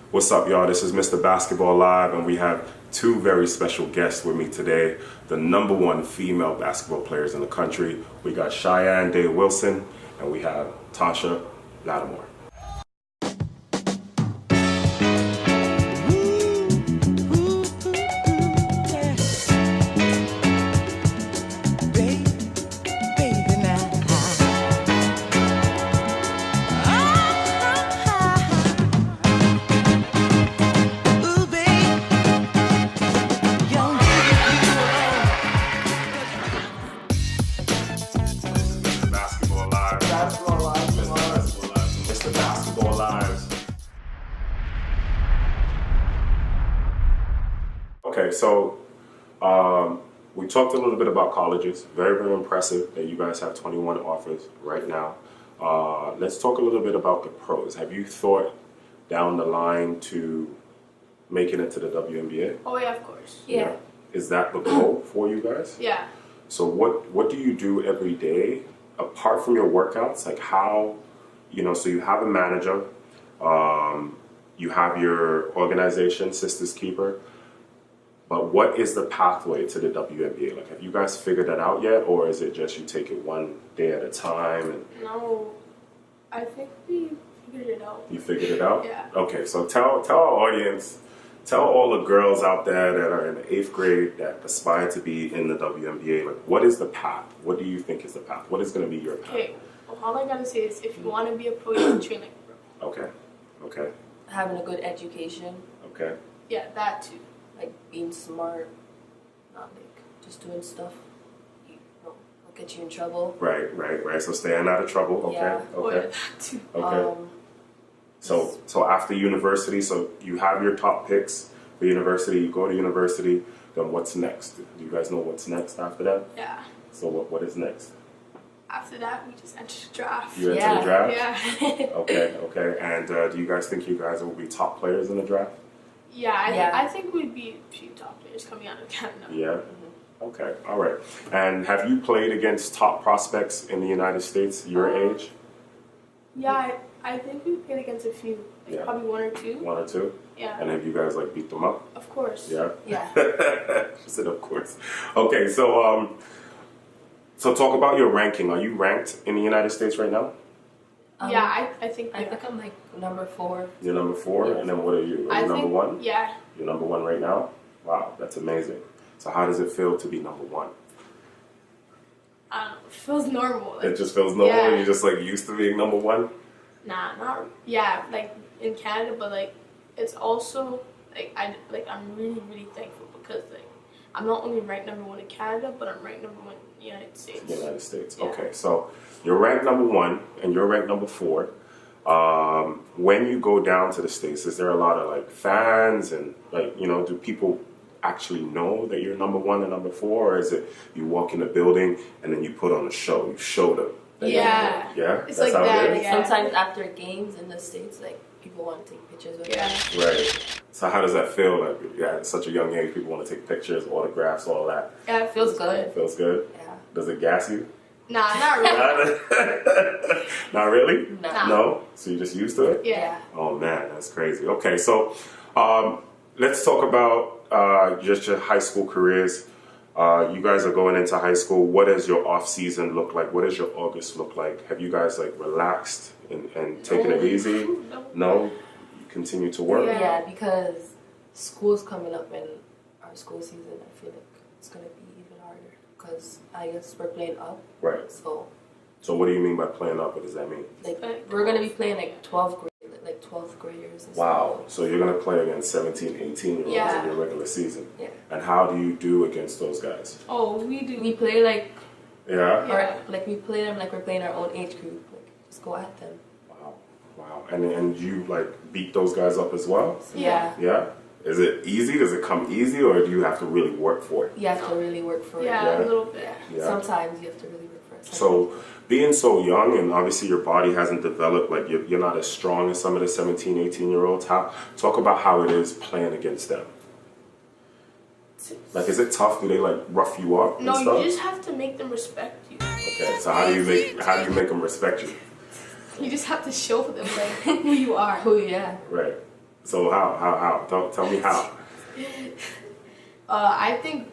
What's up, y'all? This is Mr. Basketball Live, and we have two very special guests with me today. The #1 female basketball players in the country. We got Shyann Wilson, and we have Tasha Lattimore. Okay, so we talked a little bit about colleges. Very, very impressive that you guys have 21 offers right now. Let's talk a little bit about the pros. Have you thought down the line to making it to the WNBA? Oh yeah, of course. Yeah. Is that the goal for you guys? Yeah. So what do you do every day apart from your workouts? Like how, so you have a manager, you have your organization, Sisters Keeper. But what is the pathway to the WNBA? Like, have you guys figured that out yet, or is it just you take it one day at a time? And No, I think we figured it out. you figured it out? Yeah. Okay, so tell our audience, tell all the girls out there that are in the 8th grade that aspire to be in the WNBA, like, what is the path? What do you think is the path? What is going to be your path? Okay, well, all I gotta say is if you want to be a pro, you have to train like a pro. Okay. Having a good education. Okay. Yeah, that too. Like being smart, not like just doing stuff. Will get you in trouble. Right. So staying out of trouble. Okay. Yeah. Oh, yeah, Okay. that too. Okay. So after university, so you have your top picks for university, you go to university, then what's next? Do you guys know what's next after that? Yeah. So what is next? After that, we just enter the draft. You enter the draft? Yeah. Okay. And do you guys think you guys will be top players in the draft? Yeah, I think we'd be a few top players coming out of Canada. Yeah? Okay, all right. And have you played against top prospects in the United States your age? Yeah, I think we played against a few. Like probably one or two. One or two? Yeah. And have you guys beat them up? Of course. Yeah? Yeah. She said of course. Okay, so talk about your ranking. Are you ranked in the United States right now? Yeah, I think I think I'm like number 4. You're number 4, and then what are you? Are you number 1? Yeah. You're number 1 right now? Wow, that's amazing. So how does it feel to be number 1? I don't know. It feels normal. Like, It just feels normal? Yeah. You're just used to being number 1? Nah, not like in Canada, but like it's also I'm really, really thankful because I'm not only ranked number 1 in Canada, but I'm ranked number 1 in the United States. United States. Yeah. Okay, so you're ranked number 1 and you're ranked number 4. When you go down to the States, is there a lot of fans and do people actually know that you're number 1 and number 4, or is it you walk in the building and then you put on a show, you show them? Yeah. Yeah? It's That's like how that, it is? yeah. Sometimes after games in the States, people want to take pictures with us. Right. So how does that feel? At such a young age, people want to take pictures, autographs, all that. Yeah, it Feels good. It feels good? Yeah. Does it gas you? Nah, not really. Not really? No. No? So you're just used to it? Yeah. Oh man, that's crazy. Okay, so let's talk about just your high school careers. You guys are going into high school. What does your off season look like? What does your August look like? Have you guys relaxed and taken it easy? No? You continue to work? Yeah, because school's coming up in our school season. I feel like it's going to be even harder because I guess we're playing up. Right. So what do you mean by playing up? What does that mean? We're going to be playing 12th graders. And Wow. So you're going to play against 17, 18-year-olds Yeah. in your regular season. Yeah. And how do you do against those guys? Oh, we do. We play Yeah? Yeah. we play them like we're playing our own age group. Just go at them. Wow. And you beat those guys up as well? Yeah. Yeah? Is it easy? Does it come easy, or do you have to really work for it? You have to really work for it. Yeah, a little bit. Yeah. Sometimes you have to really work for it. So being so young, and obviously your body hasn't developed, you're not as strong as some of the 17, 18-year-olds. Talk about how it is playing against them. Is it tough? Do they rough you up and No, stuff? you just have to make them respect you. Okay, so how do you make them respect you? You just have to show them who you are. Yeah. Right. So how? Tell me how. I think.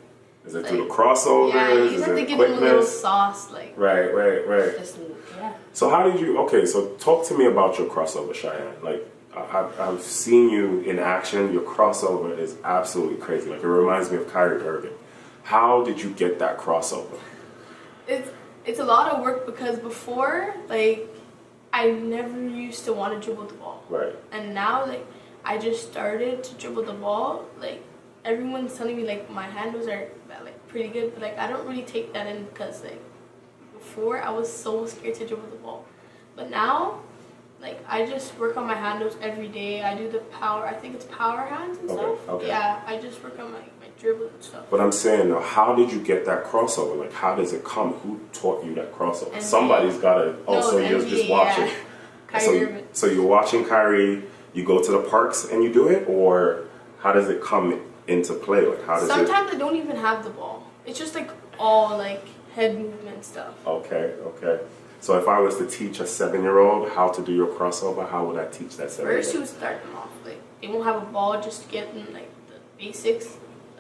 Is it through the crossovers? Yeah, you Is have to it give them a little quickness? sauce, like. Right. Just, yeah. So how did you? Okay, so talk to me about your crossover, Shyann. Like I've seen you in action. Your crossover is absolutely crazy. Like it reminds me of Kyrie Irving. How did you get that crossover? It's a lot of work because before, like, I never used to want to dribble the ball. Right. And now, like, I just started to dribble the ball. Like, everyone's telling me, like, my handles are, like, pretty good. But, like, I don't really take that in because, like, before I was so scared to dribble the ball. But now, like, I just work on my handles every day. I do the power, I think it's power hands and stuff. Okay. Yeah, I just work on my dribble and stuff. But I'm saying, though, how did you get that crossover? Like, how does it come? Who taught you that crossover? NBA. Somebody's got to. Oh, so you're NBA, just watching. Yeah. Kyrie Irving. So you're watching Kyrie. You go to the parks and you do it, or how does it come into play? Like, how does Sometimes I don't even have the ball. It's just like all like head movement stuff. Okay. So if I was to teach a 7-year-old how to do your crossover, how would I teach that 7-year-old? First, you start them off like they won't have a ball, just getting like the basics,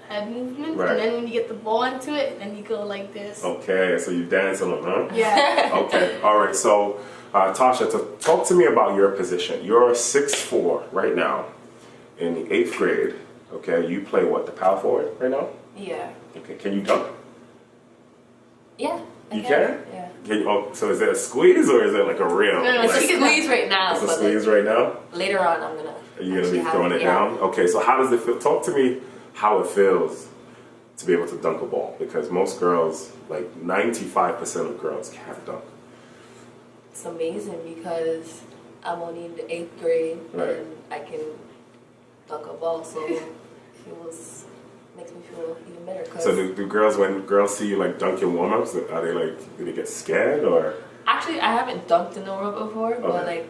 head movement, Right. and then when you get the ball into it, then you go like this. Okay, so you dance on them, huh? Yeah. Okay, all right. So, Tasha, talk to me about your position. You're 6'4" right now in the 8th grade. Okay, you play what, the power forward right now? Yeah. Okay, can you dunk? Yeah. I You can? Yeah. Can you, oh, so is it a squeeze or is it like a real? No, It's like, a squeeze right now. it's a but squeeze like, right now? later on, I'm gonna. Are you gonna be actually have throwing it yeah. down? Okay, so how does it feel? Talk to me how it feels to be able to dunk a ball, because most girls, like 95% of girls, can't dunk. It's amazing because I'm only in the 8th grade Right. and I can dunk a ball, so it makes me feel even better. Cause So do girls, when girls see you like dunking warm-ups, are they like, do they get scared or? actually, I haven't dunked in the world before, but Okay. like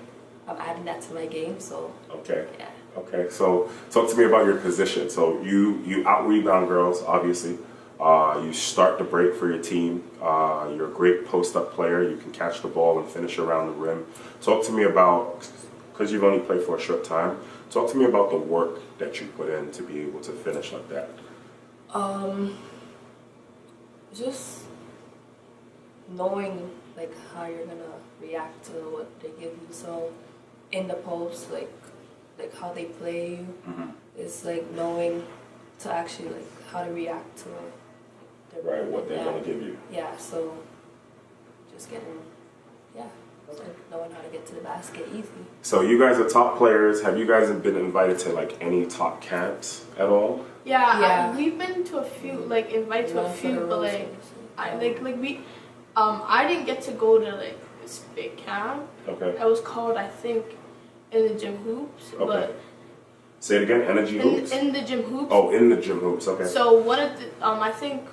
I'm adding that to my game, so Okay. yeah. Okay, so talk to me about your position. So you out-rebound girls, obviously. You start the break for your team. You're a great post-up player. You can catch the ball and finish around the rim. Talk to me about, because you've only played for a short time, talk to me about the work that you put in to be able to finish like that. Just knowing like how you're gonna react to what they give you. So in the post, like how they play you, it's like knowing to actually like how to react to Right, what they're gonna give you. Yeah, so just getting it's like knowing how to get to the basket easy. So you guys are top players. Have you guys been invited to like any top camps at all? Yeah. We've been to a few, like invited to a One for few, the but Rose like Bowl. I didn't get to go to like this big camp. Okay. It was called, I think, in the gym hoops. Okay. But Say it again. Energy hoops. in the gym hoops. Oh, in the gym hoops. Okay. So one of the I think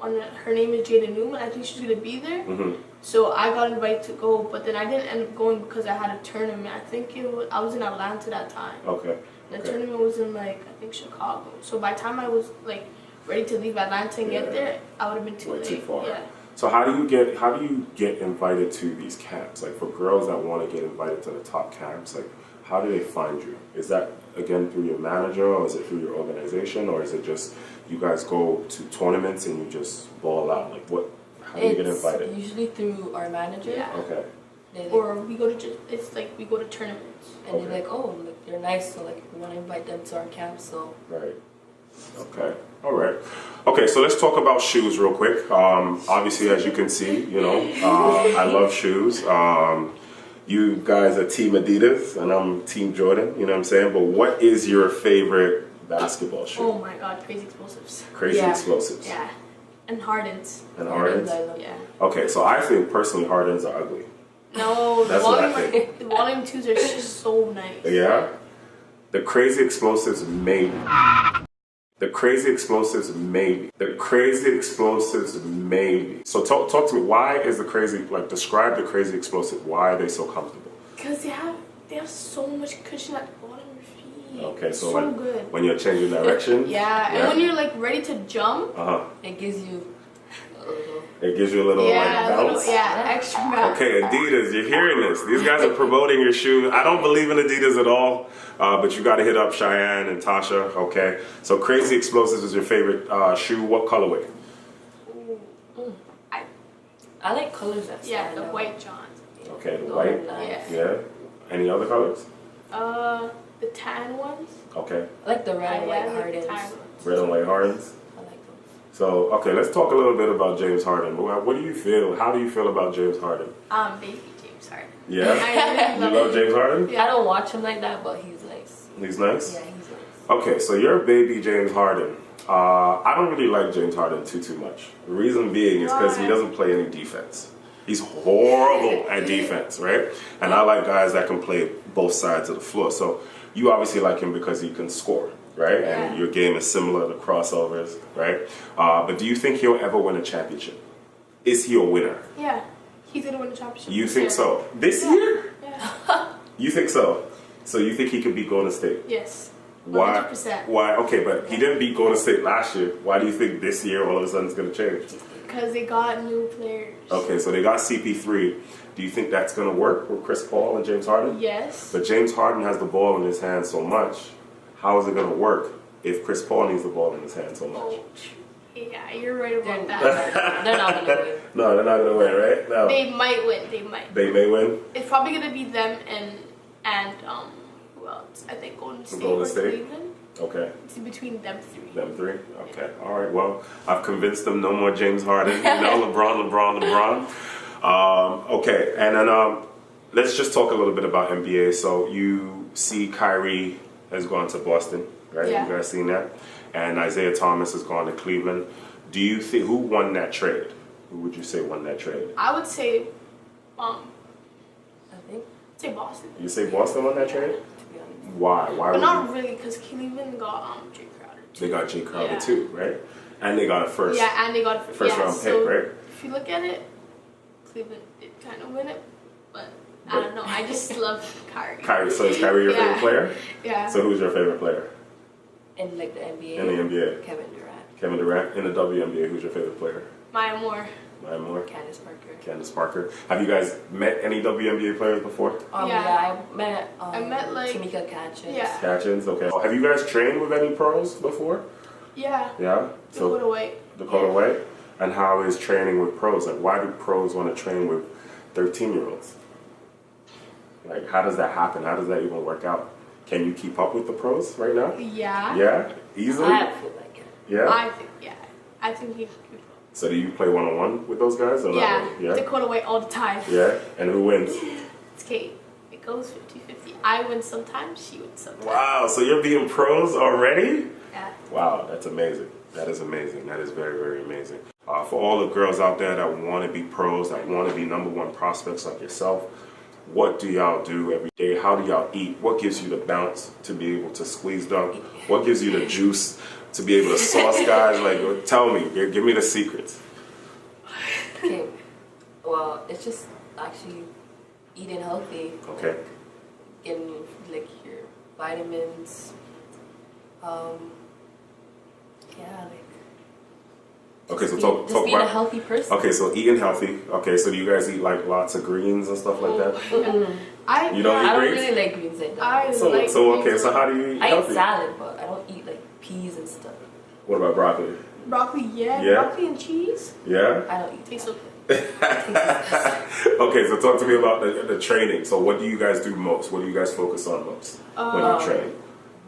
her name is Jada Newman. I think she's gonna be there. Mm-hmm. So I got invited to go, but then I didn't end up going because I had a tournament. I think I was in Atlanta that time. Okay. The tournament was in like I think Chicago. So by the time I was like ready to leave Atlanta and get there, I would have been too Way late. too far. Yeah. So how do you get invited to these camps? Like for girls that want to get invited to the top camps, like how do they find you? Is that again through your manager, or is it through your organization, or is it just you guys go to tournaments and you just ball out? Like what? How do you get invited? It's usually through our manager. Yeah. Okay. Or we go to we go to tournaments. And they're like, oh, like they're nice, so like we want to invite them to our camp. So Right. Okay. All right. Okay, so let's talk about shoes real quick. Obviously, as you can see, I love shoes. You guys are Team Adidas, and I'm Team Jordan. You know what I'm saying? But what is your favorite basketball shoe? Oh my God, Crazy Explosives. Crazy Yeah. Explosives. Yeah. And Hardens. And Hardens? I love Yeah. Okay, so I think personally Hardens are ugly. No, That's what I think. the volume 2s are just so nice. Yeah? The Crazy Explosives made me. The Crazy Explosives made me. The Crazy Explosives made me. So talk to me. Why is the Crazy, like describe the Crazy Explosive. Why are they so comfortable? Because they have so much cushion at the bottom of your feet. Okay, so so like good. when you're changing direction. Yeah, and when you're like ready to jump. Uh-huh. it gives you It gives you a little like bounce. Extra bounce. Okay, Adidas, you're hearing this. These guys are promoting your shoe. I don't believe in Adidas at all, but you got to hit up Shyann and Tasha. Okay, so Crazy Explosives is your favorite shoe. What colorway? I like colors that the white Johns. Okay, the white. Nice. Yeah. Any other colors? The tan ones. Okay. I like the red and white Like Hardens. Red and white Hardens. I like those. So, okay, let's talk a little bit about James Harden. What do you feel? How do you feel about James Harden? Baby James Harden. Yeah? I You love James Harden? Yeah. I don't watch him like that, but he's nice. He's nice? Yeah, he's nice. Okay, so you're a baby James Harden. I don't really like James Harden too much. The reason being is because he doesn't play any defense. He's horrible at defense, right? And I like guys that can play both sides of the floor. So you obviously like him because he can score, right? Yeah. And your game is similar to crossovers, right? But do you think he'll ever win a championship? Is he a winner? Yeah. He's going to win the championship. You think so? This year? Yeah. You think so? So you think he could beat Golden State? Yes. Why? 100%. Why? Okay, but he didn't beat Golden State last year. Why do you think this year all of a sudden it's going to change? Because they got new players. Okay, so they got CP3. Do you think that's going to work with Chris Paul and James Harden? Yes. But James Harden has the ball in his hand so much. How is it going to work if Chris Paul needs the ball in his hand so much? Oh, yeah, you're right about that. They're not gonna win. No, they're not going to win, right? No. They might win. They might. They may win. It's probably going to be them and who else? I think Golden State or Cleveland. Okay. It's between them three. Them three? Okay. All right. Well, I've convinced them no more James Harden. You know, LeBron. Okay. And then let's just talk a little bit about NBA. So you see Kyrie has gone to Boston, right? Yeah. You guys seen that? And Isaiah Thomas has gone to Cleveland. Do you think, who won that trade? Who would you say won that trade? I would say, I think. say Boston. You say Boston won that trade? To be honest. Why? Why? But would not you? really, because Cleveland got Jay Crowder too. They got Jay Crowder Yeah. too, right? And they got a first. Yeah, and they got a first round pick, right? If you look at it, Cleveland did kind of win it, but I don't know. I just love Kyrie. Kyrie. So is Kyrie your favorite player? Yeah. So who's your favorite player In like the NBA. in the NBA? Kevin Durant. Kevin Durant. In the WNBA, who's your favorite player? Maya Moore. Maya Moore. Candace Parker. Candace Parker. Have you guys met any WNBA players before? Yeah, I met like Tamika Catchings. Yeah. Catchins. Okay. Have you guys trained with any pros before? Yeah. Yeah. Dakota White. Dakota White. And how is training with pros? Like, why do pros want to train with 13-year-olds? Like, how does that happen? How does that even work out? Can you keep up with the pros right now? Yeah. Yeah? Easily? I feel like it. Yeah? I think he. So do you play one-on-one with those guys? Or Yeah. not really? Yeah. Dakota White all the time. Yeah? And who wins? It's Kate. It goes 50-50. I win sometimes, she wins sometimes. Wow, so you're being pros already? Yeah. Wow, that's amazing. That is amazing. That is very, very amazing. For all the girls out there that want to be pros, that want to be #1 prospects like yourself, what do y'all do every day? How do y'all eat? What gives you the bounce to be able to squeeze dunk? What gives you the juice to be able to sauce guys? Like, tell me. Give me the secrets. Okay. Well, it's just actually eating healthy. Okay. Getting like your vitamins. Yeah, like. Okay, so Just talk being a about. healthy person. Okay, so eating healthy. Okay, so do you guys eat like lots of greens and stuff like that? You don't eat I don't greens? really like greens like that. I So like okay, greens. so how do you eat I healthy? eat salad, but I don't eat like peas and stuff. What about broccoli? Broccoli, yeah. Yeah? Broccoli and cheese. Yeah? I don't eat. Tastes so good. Okay, so talk to me about the training. So what do you guys do most? What do you guys focus on most when you train?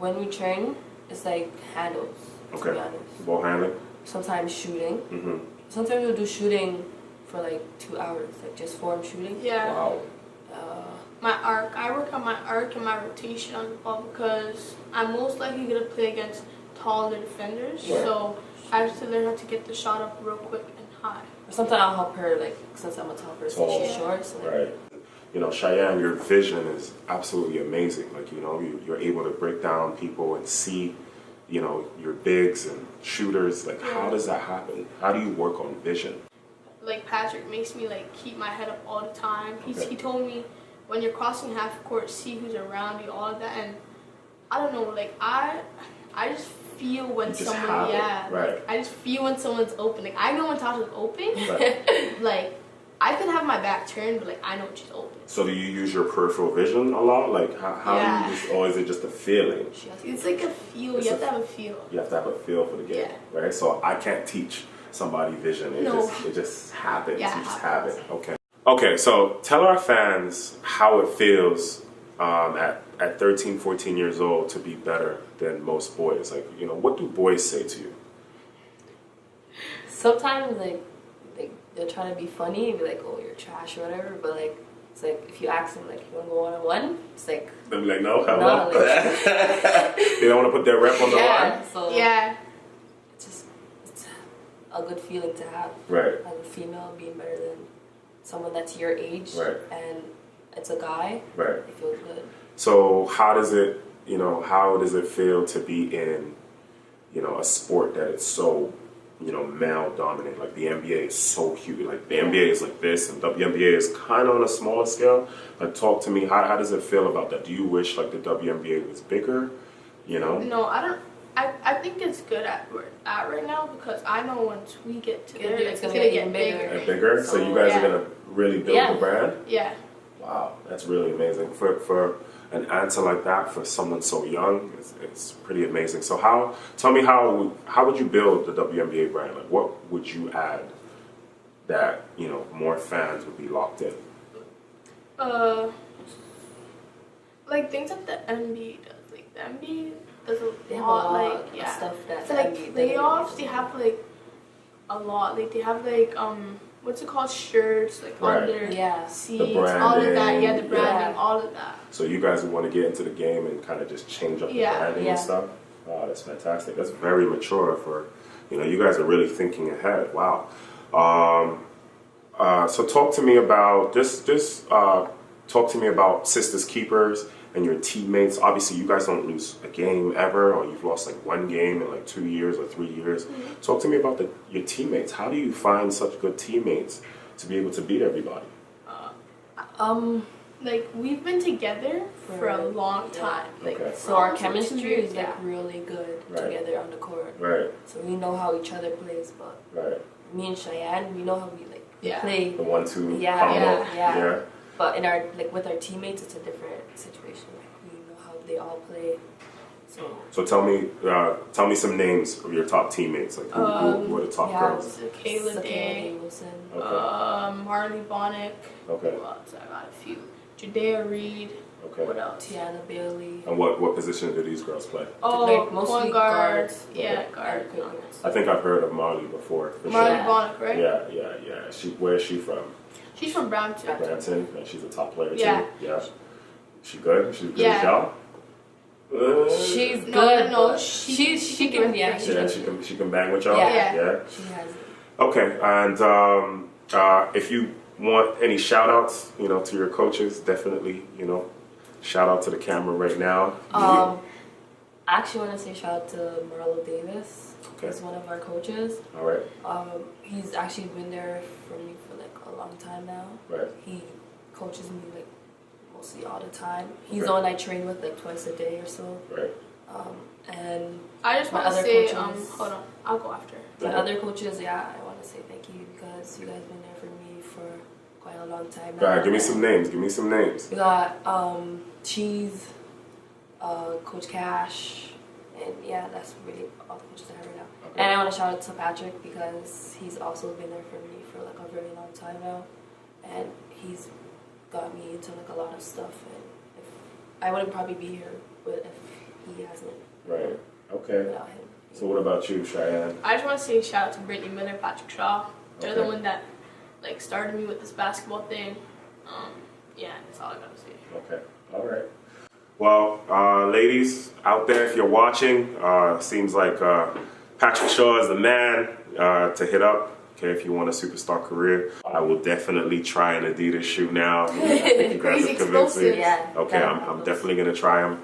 When we train, it's like handles. To be Okay. honest. Ball handling? Sometimes shooting. Mm-hmm. Sometimes we'll do shooting for like 2 hours, like just form shooting. Yeah. Wow. My arc. I work on my arc and my rotation on the ball because I'm most likely going to play against taller defenders. Right. So I have to learn how to get the shot up real quick and high. Sometimes I'll help her, like, since I'm a tall person, Tall. she's short. So like, Right. You know, Shyann, your vision is absolutely amazing. Like, you know, you're able to break down people and see, you know, your bigs and shooters. Like, how does that happen? How do you work on vision? Like Patrick makes me like keep my head up all the time. Okay. He told me when you're crossing half court, see who's around you, all of that. And I don't know, like I I just feel when You just someone, have it, yeah, right. like, I just feel when someone's open. Like I know when Tasha's open. Right. Like I can have my back turned, but like I know when she's open. So do you use your peripheral vision a lot? Like how Yeah. do you just, or is it just a feeling? It's like a feel. It's You have to have a feel. You have to have a feel for the game, Yeah. right? So I can't teach somebody vision. No. It just happens. Yeah, You just it have happens. it. Okay. Okay, so tell our fans how it feels at 13, 14 years old to be better than most boys. Like, you know, what do boys say to you? Sometimes like they're trying to be funny and be like, oh, you're trash or whatever, but like it's like if you ask them like you want to go 1-on-1, it's like They'll be like, no, hell no, no. like, They don't want to put their rep on the line. so Yeah. it's a good feeling to have Right. as a female, being better than someone that's your age, Right. and it's a guy. Right. It feels good. So how does it feel to be in, you know, a sport that is so, you know, male dominant? Like the NBA is so huge. Like the NBA is like this, and WNBA is kind of on a smaller scale. Like, talk to me. How does it feel about that? Do you wish like the WNBA was bigger? You know? No, I don't. I think it's good at where it's at right now because I know once we get to there, it's gonna get bigger. And bigger. So you guys are gonna really build the brand. Yeah. Wow, that's really amazing. For an answer like that for someone so young, it's pretty amazing. So tell me how would you build the WNBA brand? Like, what would you add that, you know, more fans would be locked in? Like things that the NBA does. Like the NBA does They a have lot. a lot Like of stuff that for the like NBA playoffs, they doesn't. have like a lot. Like they have like what's it called? Shirts like Right. under Yeah. seats, The branding, all of that. Yeah, the yeah. branding, all of that. So you guys would want to get into the game and kind of just change up the Yeah. branding Yeah. and stuff? Wow, that's fantastic. That's very mature for, you know, you guys are really thinking ahead. Wow. So talk to me about talk to me about Sisters Keepers and your teammates. Obviously, you guys don't lose a game ever, or you've lost like one game in like 2 years or 3 years. Mm-hmm. Talk to me about your teammates. How do you find such good teammates to be able to beat everybody? Like we've been together for a long Yeah. time. Like Okay. So our almost, like, 2 chemistry years, is like yeah. really good Right. together on the court. Right, So we know how each other plays, but right. me and Shyann, we know how we like Yeah. play. The 1-2 Yeah, combo. yeah. But in our with our teammates, it's a different situation. Like we know how they all play. So tell me some names of your top teammates. Like who are the top girls? So Kayla Day, Wilson. Okay. Marley Bonnick. Okay. Who else? I got a few. Judea Reed. Okay. What else? Tiana Bailey. And what position do these girls play? Oh, Like, mostly point guard. guards. Yeah, Okay. guard. Quick guards. I think I've heard of Marley before. For Marley Yeah. Bonnick, right? Yeah. Where is she from? She's from Brampton. Brampton, and she's a top player Yeah. too. Yeah. She good? She's good Yeah. as y'all? She's No, good. no, but she can be actually. Yeah, she can bang with y'all. Yeah. Yeah. She has it. Okay, and if you want any shout outs, you know, to your coaches, definitely, you know, shout out to the camera right now. I actually want to say shout out to Marlo Davis. Okay. He's one of our coaches. All right. He's actually been there for me for like a long time now. Right. He coaches me like mostly all the time. He's Okay. the one I train with like twice a day or so. Right. And I just my want to other say, coaches- hold on, I'll go after. my other coaches, yeah, I want to say thank you because you guys been there for me for quite a long time now. All right, give me some names. Give me some names. We got Cheese, Coach Cash, and yeah, that's really all the coaches I have right now. Okay. And I want to shout out to Patrick because he's also been there for me for like a very long time now, and he's got me into like a lot of stuff. And I wouldn't probably be here, but if he hasn't, Right. Okay. without him. So what about you, Shyann? I just want to say shout out to Brittany Miller, Patrick Shaw. They're the Okay. one that like started me with this basketball thing. Yeah, that's all I gotta say. Okay. All right. Well, ladies out there, if you're watching, seems like Patrick Shaw is the man to hit up. Okay, if you want a superstar career, I will definitely try an Adidas shoe now. I think you guys He's have convinced me. explosive. Yeah. Okay, I'm definitely gonna try them.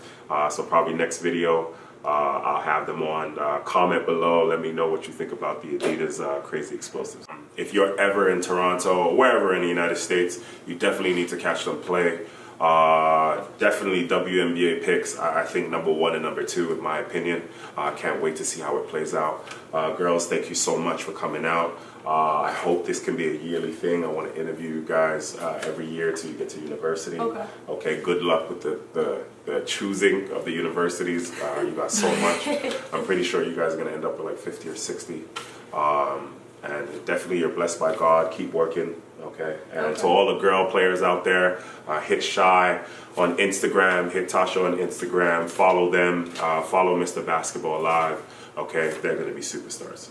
So probably next video, I'll have them on. Comment below. Let me know what you think about the Adidas Crazy Explosives. If you're ever in Toronto or wherever in the United States, you definitely need to catch them play. Definitely WNBA picks. I think number 1 and number 2, in my opinion. Can't wait to see how it plays out. Girls, thank you so much for coming out. I hope this can be a yearly thing. I want to interview you guys every year till you get to university. Okay. Okay. Good luck with the choosing of the universities. You got so much. I'm pretty sure you guys are going to end up with like 50 or 60. And definitely you're blessed by God. Keep working. Okay. And to all the girl players out there, hit Shy on Instagram, hit Tasha on Instagram, follow them, follow Mr. Basketball Live. Okay. They're going to be superstars.